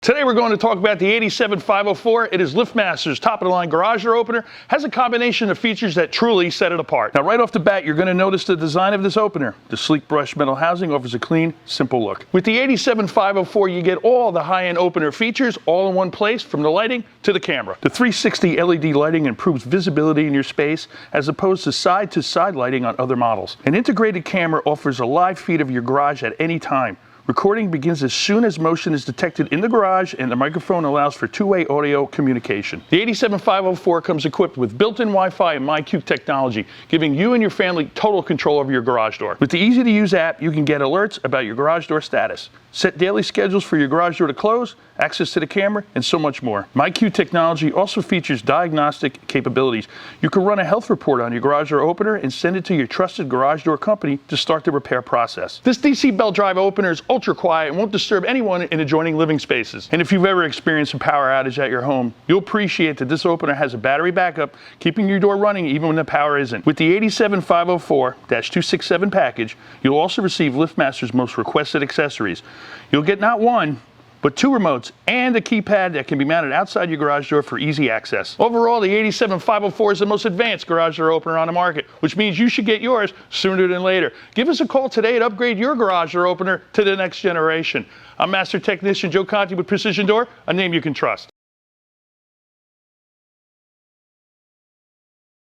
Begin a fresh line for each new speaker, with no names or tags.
Today we're going to talk about the 87504. It is LiftMaster's top-of-the-line garage door opener. Has a combination of features that truly set it apart. Now right off the bat, you're going to notice the design of this opener. The sleek brushed metal housing offers a clean, simple look. With the 87504, you get all the high-end opener features all in one place, from the lighting to the camera. The 360 LED lighting improves visibility in your space as opposed to side-to-side lighting on other models. An integrated camera offers a live feed of your garage at any time. Recording begins as soon as motion is detected in the garage, and the microphone allows for two-way audio communication. The 87504 comes equipped with built-in Wi-Fi and MyQ technology, giving you and your family total control over your garage door. With the easy-to-use app, you can get alerts about your garage door status, set daily schedules for your garage door to close, access to the camera, and so much more. MyQ technology also features diagnostic capabilities. You can run a health report on your garage door opener and send it to your trusted garage door company to start the repair process. This DC belt drive opener is ultra quiet and won't disturb anyone in adjoining living spaces. And if you've ever experienced a power outage at your home, you'll appreciate that this opener has a battery backup, keeping your door running even when the power isn't. With the 87504-267 package, you'll also receive LiftMaster's most requested accessories. You'll get not one, but two remotes and a keypad that can be mounted outside your garage door for easy access. Overall, the 87504 is the most advanced garage door opener on the market, which means you should get yours sooner than later. Give us a call today to upgrade your garage door opener to the next generation. I'm Master Technician Joe Conti with Precision Door, a name you can trust.